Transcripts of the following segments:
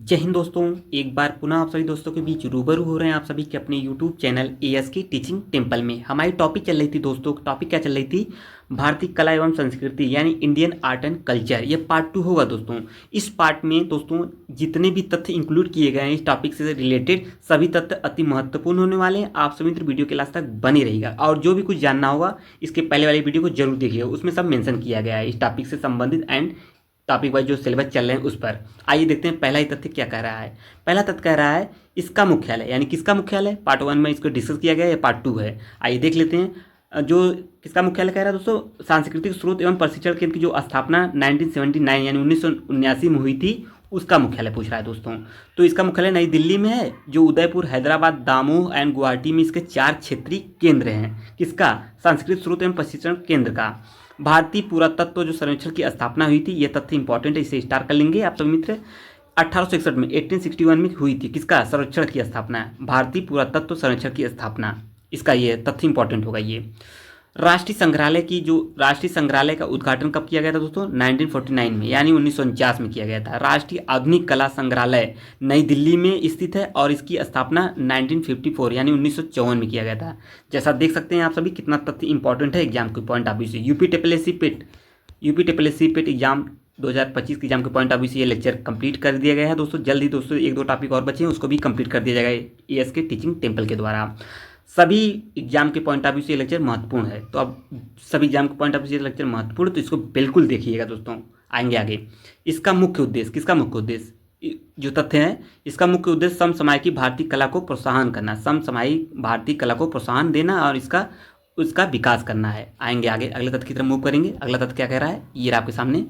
जय हिंद दोस्तों। एक बार पुनः आप सभी दोस्तों के बीच रूबरू हो रहे हैं आप सभी के अपने YouTube channel ASK Teaching Temple में। हमारी टॉपिक चल रही थी दोस्तों, टॉपिक क्या चल रही थी? भारतीय कला एवं संस्कृति यानी इंडियन आर्ट एंड कल्चर। ये पार्ट 2 होगा दोस्तों। इस पार्ट में दोस्तों जितने भी तथ्य इंक्लूड किए गए हैं इस टॉपिक से रिलेटेड सभी तथ्य अति महत्वपूर्ण होने वाले हैं। आप सभी मित्र वीडियो के लास्ट तक बने रहेगा और जो भी कुछ जानना होगा इसके पहले वाली वीडियो को जरूर देखिएगा, उसमें सब मेंशन किया गया है इस टॉपिक से संबंधित एंड टॉपिक वाइज जो सिलेबस चल रहे हैं उस पर। आइए देखते हैं पहला ही तथ्य क्या कह रहा है। पहला तथ्य कह रहा है इसका मुख्यालय, यानी किसका मुख्यालय? पार्ट 1 में इसको डिस्कस किया गया है, पार्ट 2 है। आइए देख लेते हैं। जो किसका मुख्यालय कह रहा है दोस्तों? सांस्कृतिक स्रोत एवं प्रशिक्षण केंद्र की जो स्थापना 1979 यानी 1979 में हुई थी उसका मुख्यालय पूछ रहा है दोस्तों। तो इसका मुख्यालय नई दिल्ली में है, जो उदयपुर, हैदराबाद, दामोह एंड गुवाहाटी में इसके 4 क्षेत्रीय केंद्र हैं। किसका? सांस्कृतिक स्रोत एवं प्रशिक्षण केंद्र का। भारतीय पुरातत्व जो सर्वेक्षण की स्थापना हुई थी, ये तथ्य इंपॉर्टेंट है, इसे स्टार कर लेंगे आप सभी मित्र। 1861 में 1861 में हुई थी किसका सर्वेक्षण की स्थापना? भारतीय पुरातत्व सर्वेक्षण की स्थापना। इसका ये तथ्य इंपॉर्टेंट होगा। ये राष्ट्रीय संग्रहालय का उद्घाटन कब किया गया था दोस्तों? 1949 में यानी 1949 में किया गया था। राष्ट्रीय आधुनिक कला संग्रहालय नई दिल्ली में स्थित है और इसकी स्थापना 1954 यानी 1954 में किया गया था। जैसा देख सकते हैं आप सभी कितना तथ्य इंपॉर्टेंट है एग्जाम के पॉइंट ऑफ व्यू से। यूपी टेपलेसी पिट एग्जाम 2025 के एग्जाम के पॉइंट ऑफ व्यू से ये लेक्चर कंप्लीट कर दिया गया है दोस्तों। जल्द ही दोस्तों 1-2 टॉपिक और बचे हैं, उसको भी कंप्लीट कर दिया जाएगा एएसके टीचिंग टेम्पल के द्वारा। सभी एग्जाम के पॉइंट ऑफ व्यू से ये लेक्चर महत्वपूर्ण है। तो अब सभी एग्जाम के पॉइंट ऑफ व्यू से लेक्चर महत्वपूर्ण, तो इसको बिल्कुल देखिएगा दोस्तों। आएंगे आगे। इसका मुख्य उद्देश्य, किसका मुख्य उद्देश्य जो तथ्य है, इसका मुख्य उद्देश्य समसामयिक भारतीय कला को प्रोत्साहन करना, समसामयिक भारतीय कला को प्रोत्साहन देना और उसका विकास करना है। आएंगे आगे, अगले तथ्य की तरफ मूव करेंगे। अगला तथ्य क्या कह रहा है ये आपके सामने।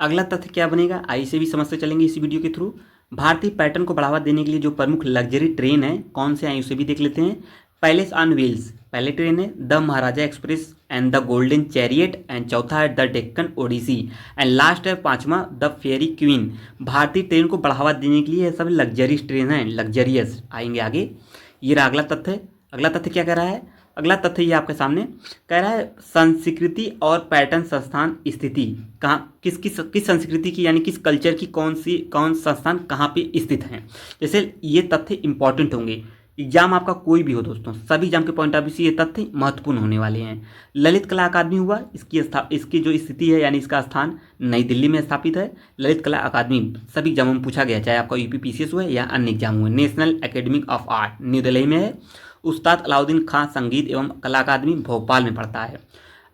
अगला तथ्य क्या बनेगा आइए इसे भी समझते चलेंगे इसी वीडियो के थ्रू। भारतीय पैटर्न को बढ़ावा देने के लिए जो प्रमुख लग्जरी ट्रेन है कौन से हैं उसे भी देख लेते हैं। पैलेस ऑन व्हील्स पहले ट्रेन है, the Maharaja Express and the Golden Chariot, and चौथा है the Deccan Odyssey, and last है 5वां द फेरी क्वीन। भारतीय ट्रेन को बढ़ावा देने के लिए ये सब लग्जरी ट्रेन है, लग्जरियस। आएंगे आगे। ये रहा अगला तथ्य। अगला तथ्य क्या कह रहा है? अगला तथ्य ये आपके सामने कह रहा है संस्कृति और पैटर्न संस्थान स्थिति कहाँ, किस संस्कृति की यानी किस कल्चर की कौन संस्थान कहाँ पे स्थित हैं। जैसे ये तथ्य इंपॉर्टेंट होंगे, एग्जाम आपका कोई भी हो दोस्तों, सभी एग्जाम के पॉइंट ऑफ व्यू से ये तथ्य महत्वपूर्ण होने वाले हैं। ललित कला अकादमी हुआ, इसकी जो स्थिति है यानी इसका स्थान नई दिल्ली में स्थापित है। ललित कला अकादमी सभी एग्जामों में पूछा गया, चाहे आपका यूपी पीसीएस हुआ या अन्य एग्जाम हुए। National academy of art new Delhi में है। उस्ताद अलाउद्दीन खां संगीत एवं कला अकादमी भोपाल में पड़ता है।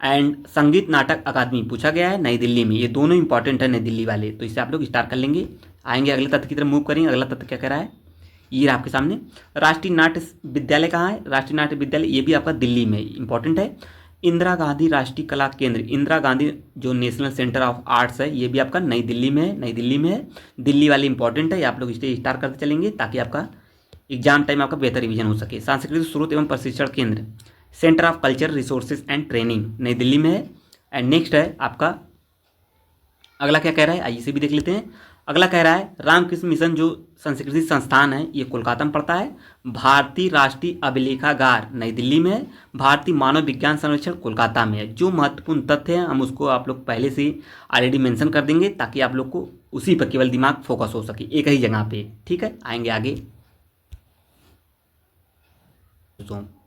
एंड संगीत नाटक अकादमी पूछा गया है नई दिल्ली में। ये दोनों इंपॉर्टेंट है नई दिल्ली वाले, तो इसे आप लोग स्टार कर लेंगे। आएंगे अगले तथ्य की तरफ मूव करेंगे। अगला तथ्य क्या कह रहा है ये आपके सामने। राष्ट्रीय नाट्य विद्यालय कहाँ है? राष्ट्रीय नाट्य विद्यालय ये भी आपका दिल्ली में इंपॉर्टेंट है। इंदिरा गांधी राष्ट्रीय कला केंद्र, इंदिरा गांधी जो नेशनल सेंटर ऑफ आर्ट्स है ये भी आपका नई दिल्ली में है, नई दिल्ली में है। दिल्ली वाले इंपॉर्टेंट है, आप लोग इसे स्टार करते चलेंगे ताकि आपका एग्जाम टाइम आपका बेहतर रिवीजन हो सके। सांस्कृतिक स्रोत एवं प्रशिक्षण केंद्र, centre of culture resources and training नई दिल्ली में है। एंड नेक्स्ट है आपका अगला क्या कह रहा है आइए इसे भी देख लेते हैं। अगला कह रहा है रामकृष्ण मिशन जो संस्कृति संस्थान है ये कोलकाता में पड़ता है। भारतीय राष्ट्रीय अभिलेखागार नई दिल्ली में है। भारतीय मानव विज्ञान सर्वेक्षण कोलकाता में है। जो महत्वपूर्ण तथ्य हैं हम उसको आप लोग पहले से ऑलरेडी मेंशन कर देंगे ताकि आप लोग को उसी पर केवल दिमाग फोकस हो सके एक ही जगह पे, ठीक है। आएंगे आगे।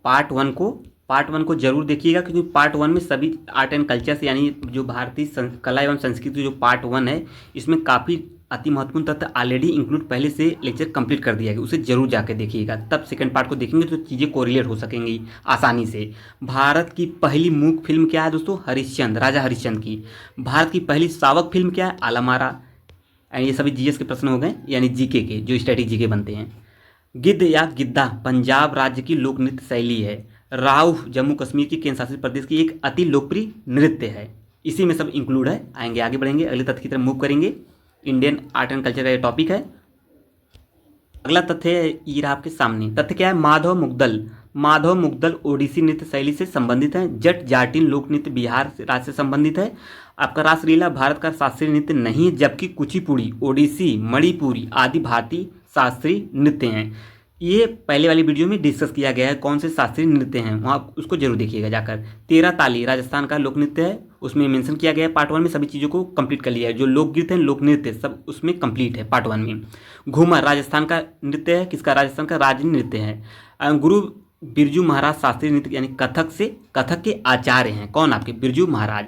पार्ट वन को जरूर देखिएगा क्योंकि पार्ट 1 में सभी आर्ट एंड कल्चर से यानी जो भारतीय कला एवं संस्कृति जो पार्ट 1 है इसमें काफ़ी अति महत्वपूर्ण तथ्य ऑलरेडी इंक्लूड पहले से लेक्चर कंप्लीट कर दिया गया, उसे जरूर जाकर देखिएगा। तब सेकंड पार्ट को देखेंगे तो चीज़ें कोरिलेट हो सकेंगी आसानी से। भारत की पहली मूक फिल्म क्या है दोस्तों? हरिश्चंद्र, राजा हरिश्चंद्र की। भारत की पहली सावक फिल्म क्या है? आलमारा। एंड ये सभी जीएस के प्रश्न हो गए यानी जीके के जो स्टैटिक जीके बनते हैं। गिद्ध या गिद्दा पंजाब राज्य की लोक नृत्य शैली है। राउफ जम्मू कश्मीर की केंद्र शासित प्रदेश की एक अति लोकप्रिय नृत्य है। इसी में सब इंक्लूड है। आएंगे आगे बढ़ेंगे, अगले तथ्य की तरफ मूव करेंगे। इंडियन आर्ट एंड कल्चर का ये टॉपिक है। अगला तथ्य है ये रहा आपके सामने। तथ्य क्या है? माधव मुग्दल ओडिसी नृत्य शैली से संबंधित है। जट जाटिन लोक नृत्य बिहार राज्य से संबंधित है। आपका रासलीला भारत का शास्त्रीय नृत्य नहीं है, जबकि कुचिपुड़ी, ओडिसी, मणिपुरी आदि भारतीय शास्त्रीय नृत्य हैं। ये पहले वाली वीडियो में डिस्कस किया गया है कौन से शास्त्रीय नृत्य हैं, वहाँ उसको जरूर देखिएगा जाकर। 13 ताली राजस्थान का लोक नृत्य है, उसमें मेंशन किया गया है। पार्ट 1 में सभी चीज़ों को कंप्लीट कर लिया है, जो लोकगीत हैं लोक नृत्य सब उसमें कंप्लीट है पार्ट 1 में। घूमर राजस्थान का नृत्य है, किसका, राजस्थान का राज्य नृत्य है। गुरु बिरजू महाराज शास्त्रीय नृत्य यानी कथक के आचार्य हैं, कौन आपके, बिरजू महाराज।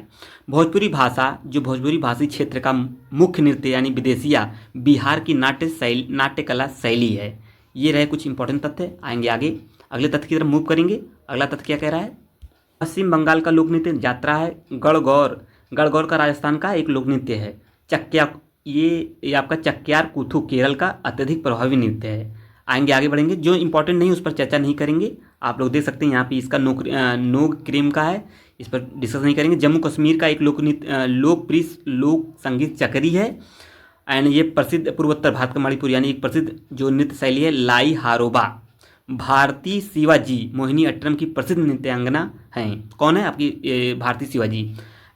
भोजपुरी भाषा, जो भोजपुरी भाषी क्षेत्र का मुख्य नृत्य यानी विदेशिया बिहार की नाट्य कला शैली है। ये रहे कुछ इंपॉर्टेंट तथ्य। आएंगे आगे, अगले तथ्य की तरफ मूव करेंगे। अगला तथ्य क्या कह रहा है, पश्चिम बंगाल का लोक नृत्य यात्रा है। गणगौर का राजस्थान का एक लोक नृत्य है। चक्या ये आपका चक्यार कूथू केरल का अत्यधिक प्रभावी नृत्य है। आएंगे आगे बढ़ेंगे, जो इंपॉर्टेंट नहीं उस पर चर्चा नहीं करेंगे। आप लोग देख सकते हैं यहाँ पे इसका नोग क्रीम का है, इस पर डिस्कस नहीं करेंगे। जम्मू कश्मीर का एक लोकप्रिय लोक संगीत चकरी है। एंड ये प्रसिद्ध पूर्वोत्तर भारत का मणिपुर यानी एक प्रसिद्ध जो नृत्य शैली है लाई हारोबा। भारती शिवाजी मोहिनी अट्टम की प्रसिद्ध नृत्यांगना हैं, कौन है आपकी भारती शिवाजी।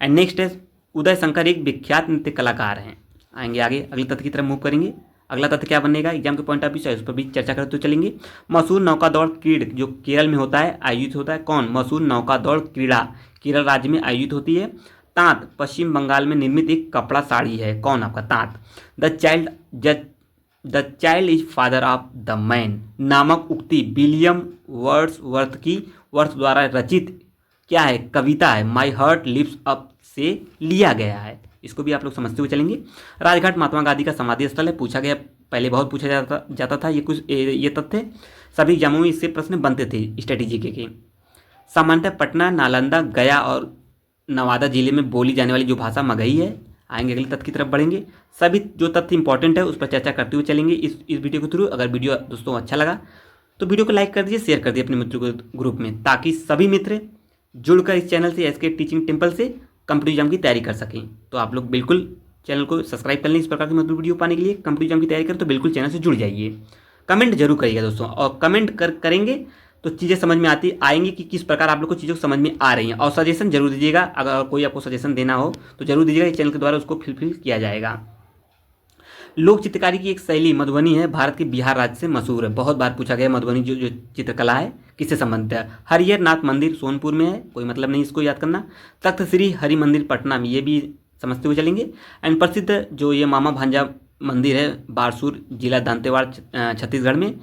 एंड नेक्स्ट है उदय शंकर, एक विख्यात नृत्य कलाकार हैं। आएंगे आगे, अगले तथ्य की तरफ मूव करेंगे। अगला तथ्य क्या बनेगा, एग्जाम के पॉइंट ऑफ व्यू से उस पर भी चर्चा करते हुए चलेंगे। मशहूर नौका दौड़ क्रीड़ जो केरल में होता है, आयोजित होता है, कौन, मशहूर नौका दौड़ क्रीड़ा केरल राज्य में आयोजित होती है। तांत पश्चिम बंगाल में निर्मित एक कपड़ा साड़ी है, कौन आपका, तांत। The child is father of the man नामक उक्ति विलियम वर्ड्सवर्थ की वर्थ द्वारा रचित क्या है, कविता है, माई हार्ट लिव्स अप से लिया गया है। इसको भी आप लोग समझते हुए चलेंगे। राजघाट महात्मा गांधी का समाधि स्थल है, पूछा गया, पहले बहुत पूछा जाता था ये तथ्य सभी एग्जामों में इससे प्रश्न बनते थे स्ट्रेटेजी के। सामान्यतः पटना, नालंदा, गया और नवादा जिले में बोली जाने वाली जो भाषा मगही है। आएंगे अगले तथ्य की तरफ बढ़ेंगे। सभी जो तथ्य इंपॉर्टेंट है उस पर चर्चा करते हुए चलेंगे इस वीडियो के थ्रू। अगर वीडियो दोस्तों अच्छा लगा तो वीडियो को लाइक कर दीजिए, शेयर कर दीजिए अपने मित्रों के ग्रुप में, ताकि सभी मित्र जुड़कर इस चैनल से एसके टीचिंग टेम्पल से कंप्यूटर एग्जाम की तैयारी कर सकें। तो आप लोग बिल्कुल चैनल को सब्सक्राइब कर लें। इस प्रकार की मतलब वीडियो पाने के लिए कंप्यूटर एग्जाम की तैयारी करें तो बिल्कुल चैनल से जुड़ जाइए। कमेंट जरूर करिएगा दोस्तों, और कमेंट करेंगे तो चीज़ें समझ में आएंगी कि किस प्रकार आप लोग को चीज़ों को समझ में आ रही हैं। और सजेशन जरूर दीजिएगा, अगर कोई आपको सजेशन देना हो तो जरूर दीजिएगा, इस चैनल के द्वारा उसको फिल किया जाएगा। लोक चित्रकारी की एक शैली मधुबनी है, भारत के बिहार राज्य से मशहूर है। बहुत बार पूछा गया मधुबनी जो चित्रकला है किससे संबंधित है। हरिहर नाथ मंदिर सोनपुर में है, कोई मतलब नहीं इसको याद करना। तख्त श्री हरि मंदिर पटना में, ये भी समझते हुए चलेंगे। एंड प्रसिद्ध जो ये मामा भांजा मंदिर है बारसूर जिला दंतेवाड़ा छत्तीसगढ़ में।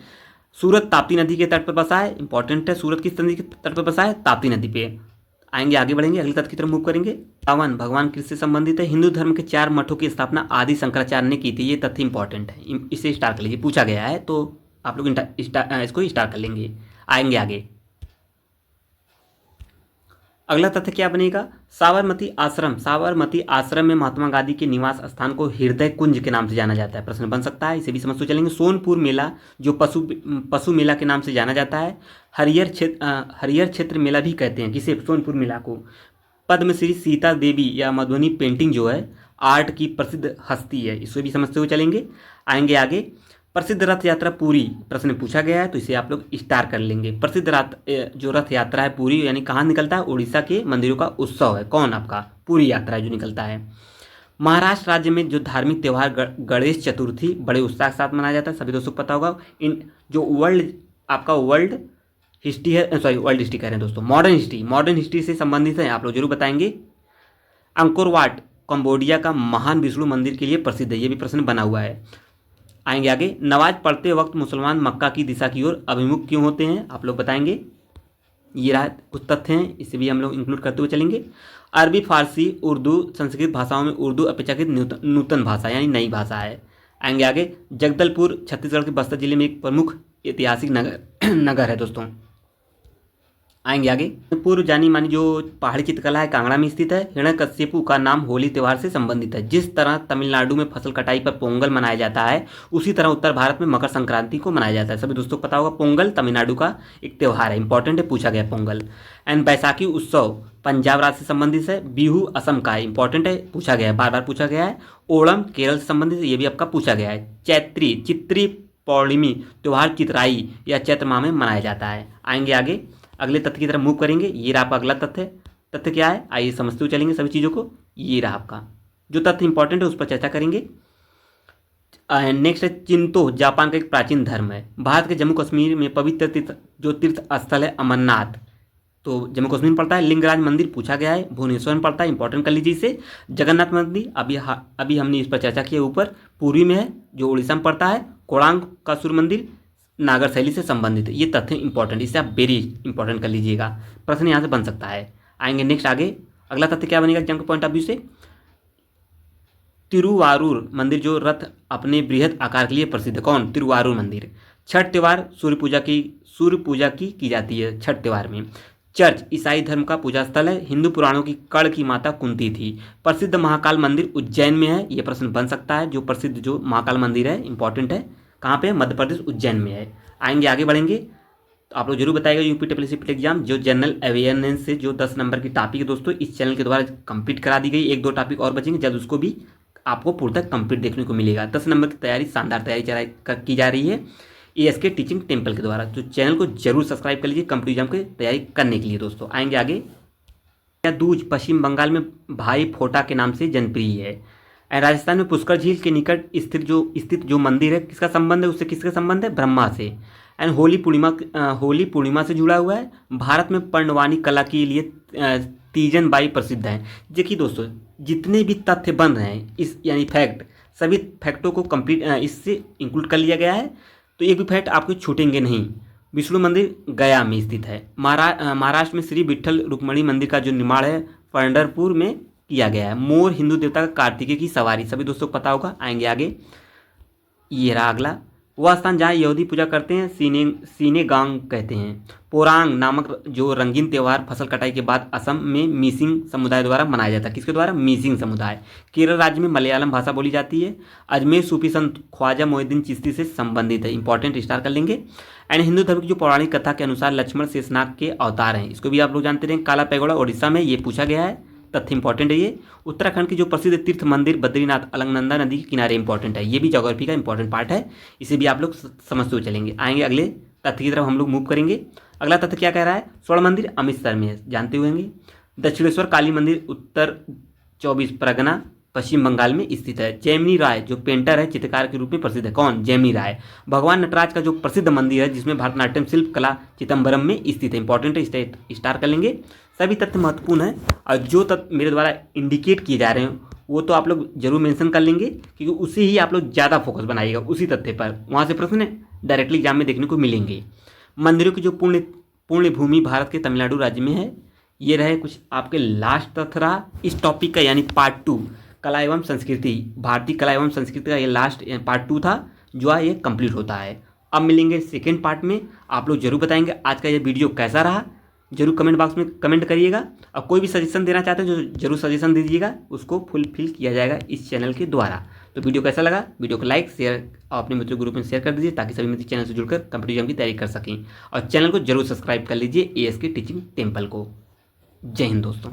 सूरत ताप्ती नदी के तट पर बसा है, इंपॉर्टेंट है, सूरत किस नदी के तट पर बसा है, ताप्ती नदी पे। आएंगे आगे बढ़ेंगे, अगले तथ्य की तरफ मूव करेंगे। सावन भगवान किससे संबंधित है, हिंदू धर्म के 4 मठों की स्थापना आदि शंकराचार्य ने की थी। ये तथ्य इंपॉर्टेंट है, इसे स्टार कर लीजिए, पूछा गया है तो आप लोग इसको स्टार कर लेंगे। आएंगे आगे, अगला तथ्य क्या बनेगा, साबरमती आश्रम में महात्मा गांधी के निवास स्थान को हृदय कुंज के नाम से जाना जाता है। प्रश्न बन सकता है, इसे भी समझते चलेंगे। सोनपुर मेला जो पशु मेला के नाम से जाना जाता है। हरिहर क्षेत्र मेला भी कहते हैं किसे, सोनपुर मेला को। पद्मश्री सीता देवी या मधुबनी पेंटिंग जो है आर्ट की प्रसिद्ध हस्ती है, इसे भी समझते हुए चलेंगे। आएंगे आगे, प्रसिद्ध रथ यात्रा पुरी, प्रश्न पूछा गया है तो इसे आप लोग स्टार कर लेंगे। प्रसिद्ध जो रथ यात्रा है पुरी यानी कहाँ निकलता है, उड़ीसा के मंदिरों का उत्सव है, कौन आपका, पुरी यात्रा जो निकलता है। महाराष्ट्र राज्य में जो धार्मिक त्यौहार गणेश चतुर्थी बड़े उत्साह के साथ मनाया जाता है, सभी दोस्तों को पता होगा। इन जो वर्ल्ड हिस्ट्री है, सॉरी वर्ल्ड हिस्ट्री कह रहे हैं दोस्तों, मॉडर्न हिस्ट्री से संबंधित है, आप लोग जरूर बताएंगे। अंकोर वाट कंबोडिया का महान विष्णु मंदिर के लिए प्रसिद्ध है, ये भी प्रश्न बना हुआ है। आएंगे आगे, नमाज पढ़ते वक्त मुसलमान मक्का की दिशा की ओर अभिमुख क्यों होते हैं, आप लोग बताएंगे। ये रहा कुछ तथ्य हैं, इसे भी हम लोग इंक्लूड करते हुए चलेंगे। अरबी, फारसी, उर्दू, संस्कृत भाषाओं में उर्दू अपेक्षाकृत नूतन भाषा यानी नई भाषा है। आएंगे आगे, जगदलपुर छत्तीसगढ़ के बस्तर जिले में एक प्रमुख ऐतिहासिक नगर है दोस्तों। आएंगे आगे, पूर्व जानी मानी जो पहाड़ी चित्रकला है कांगड़ा में स्थित है। हिरण्यकश्यपु का नाम होली त्यौहार से संबंधित है। जिस तरह तमिलनाडु में फसल कटाई पर पोंगल मनाया जाता है, उसी तरह उत्तर भारत में मकर संक्रांति को मनाया जाता है। सभी दोस्तों को पता होगा, पोंगल तमिलनाडु का एक त्यौहार है, इंपॉर्टेंट है, पूछा गया पोंगल। एंड बैसाखी उत्सव पंजाब राज्य से संबंधित है। बिहू असम का है, इंपॉर्टेंट है, पूछा गया है, बार बार पूछा गया है। ओणम केरल से संबंधित है, ये भी आपका पूछा गया है। चित्री पौर्णिमी त्यौहार चितराई या चैत्र माह में मनाया जाता है। आएंगे आगे, अगले तथ्य की तरफ मूव करेंगे। ये रहा आपका अगला तथ्य क्या है, आइए समझते हुए चलेंगे सभी चीज़ों को। ये रहा आपका जो तथ्य इंपॉर्टेंट है उस पर चर्चा करेंगे। नेक्स्ट है चिंतो, जापान का एक प्राचीन धर्म है। भारत के जम्मू कश्मीर में पवित्र तीर्थ स्थल है अमरनाथ, तो जम्मू कश्मीर में पड़ता है। लिंगराज मंदिर पूछा गया है, भुवनेश्वर में पड़ता है, इंपॉर्टेंट कर लीजिए इसे। जगन्नाथ मंदिर अभी हमने इस पर चर्चा की है, ऊपर पूर्वी में है जो उड़ीसा में पड़ता है। कोणार्क का सूर्य मंदिर नागर शैली से संबंधित है। ये तथ्य इंपॉर्टेंट, इसे आप वेरी इंपॉर्टेंट कर लीजिएगा, प्रश्न यहाँ से बन सकता है। आएंगे नेक्स्ट आगे, अगला तथ्य क्या बनेगा एग्जाम के पॉइंट ऑफ व्यू से। तिरुवारूर मंदिर जो रथ अपने बृहद आकार के लिए प्रसिद्ध है, कौन? तिरुवारूर मंदिर। छठ त्यौहार सूर्य पूजा की जाती है छठ त्यौहार में। चर्च ईसाई धर्म का पूजा स्थल है। हिंदू पुराणों की कर्ण की माता कुंती थी। प्रसिद्ध महाकाल मंदिर उज्जैन में है, यह प्रश्न बन सकता है। जो प्रसिद्ध जो महाकाल मंदिर है इंपॉर्टेंट है, कहाँ पे? मध्य प्रदेश उज्जैन में है। आएंगे आगे बढ़ेंगे, तो आप लोग जरूर बताएगा यूपी ट्रिपल एग्जाम जो जनरल अवेयरनेस से जो 10 नंबर की टॉपिक है दोस्तों इस चैनल के द्वारा कंप्लीट करा दी गई। 1-2 टॉपिक और बचेंगे, जल्द उसको भी आपको पूर्णतः कंप्लीट देखने को मिलेगा। 10 नंबर की तैयारी, शानदार तैयारी की जा रही है एएसके टीचिंग टेम्पल के द्वारा। तो चैनल को जरूर सब्सक्राइब कर लीजिए कम्पिटिटिव एग्जाम की तैयारी करने के लिए दोस्तों। आएंगे आगे, दूज पश्चिम बंगाल में भाई फोटा के नाम से जनप्रिय है। राजस्थान में पुष्कर झील के निकट स्थित जो मंदिर है, किसका संबंध है उससे? किसका संबंध है? ब्रह्मा से। एंड होली पूर्णिमा से जुड़ा हुआ है। भारत में पर्णवानी कला के लिए तीजन बाई प्रसिद्ध है। देखिए दोस्तों, जितने भी तथ्य बन रहे हैं इस यानी फैक्ट, सभी फैक्टों को कंप्लीट इससे इंक्लूड कर लिया गया है, तो एक भी फैक्ट आपको छूटेंगे नहीं। विष्णु मंदिर गया में स्थित है। महाराष्ट्र में श्री विट्ठल रुक्मणी मंदिर का जो निर्माण है पंढरपुर में किया गया है। मोर हिंदू देवता का कार्तिकेय की सवारी, सभी दोस्तों को पता होगा। आएंगे आगे, ये रहा अगला, वह स्थान जहाँ यहूदी पूजा करते हैं सीनेगांग कहते हैं। पोरांग नामक जो रंगीन त्यौहार फसल कटाई के बाद असम में मिसिंग समुदाय द्वारा मनाया जाता है। किसके द्वारा? मिसिंग समुदाय। केरल राज्य में मलयालम भाषा बोली जाती है। अजमेर सूफी संत ख्वाजा मोहिउद्दीन चिश्ती से संबंधित है, इंपॉर्टेंट स्टार कर लेंगे। एंड हिंदू धर्म की जो पौराणिक कथा के अनुसार लक्ष्मण शेषनाग के अवतार हैं, इसको भी आप लोग जानते रहे। काला पैगोड़ा ओडिशा में ये पूछा गया है, तथ्य इंपॉर्टेंट है ये। उत्तराखंड की जो प्रसिद्ध तीर्थ मंदिर बद्रीनाथ अलकनंदा नदी के किनारे इंपॉर्टेंट है, ये भी ज्योग्राफी का इंपॉर्टेंट पार्ट है, इसे भी आप लोग समझते हुए चलेंगे। आएंगे अगले तथ्य की तरफ हम लोग मूव करेंगे। अगला तथ्य क्या कह रहा है? स्वर्ण मंदिर अमृतसर में है, जानते हुए होंगे। दक्षिणेश्वर काली मंदिर उत्तर 24 परगना पश्चिम बंगाल में स्थित है। जैमिनी राय जो पेंटर है, चित्रकार के रूप में प्रसिद्ध है, कौन? जैमिनी राय। भगवान नटराज का जो प्रसिद्ध मंदिर है जिसमें भारतनाट्यम शिल्प कला चिदम्बरम में स्थित है, इंपॉर्टेंट है, स्टार कर लेंगे। सभी तथ्य महत्वपूर्ण है और जो तथ्य मेरे द्वारा इंडिकेट किए जा रहे हैं वो तो आप लोग जरूर मेंशन कर लेंगे, क्योंकि उसे ही आप लोग ज़्यादा फोकस बनाइएगा, उसी तथ्य पर। वहाँ से प्रश्न डायरेक्टली एग्जाम में देखने को मिलेंगे। मंदिरों की जो पुण्य भूमि भारत के तमिलनाडु राज्य में है। ये रहे कुछ आपके लास्ट तथ्य रहा इस टॉपिक का, यानी पार्ट 2 कला एवं संस्कृति, भारतीय कला एवं संस्कृति का ये लास्ट पार्ट 2 था जो ये कंप्लीट होता है। अब मिलेंगे सेकेंड पार्ट में। आप लोग जरूर बताएंगे आज का ये वीडियो कैसा रहा, जरूर कमेंट बॉक्स में कमेंट करिएगा। और कोई भी सजेशन देना चाहते हैं जो जरूर सजेशन दीजिएगा, उसको फुलफिल किया जाएगा इस चैनल के द्वारा। तो वीडियो कैसा लगा, वीडियो को लाइक शेयर और अपने मित्रों ग्रुप में शेयर कर दीजिए ताकि सभी मित्र चैनल से जुड़कर कम्पिटिटिव एग्जाम की तैयारी कर सकें। और चैनल को जरूर सब्सक्राइब कर लीजिए एएसके टीचिंग टेम्पल को। जय हिंद दोस्तों।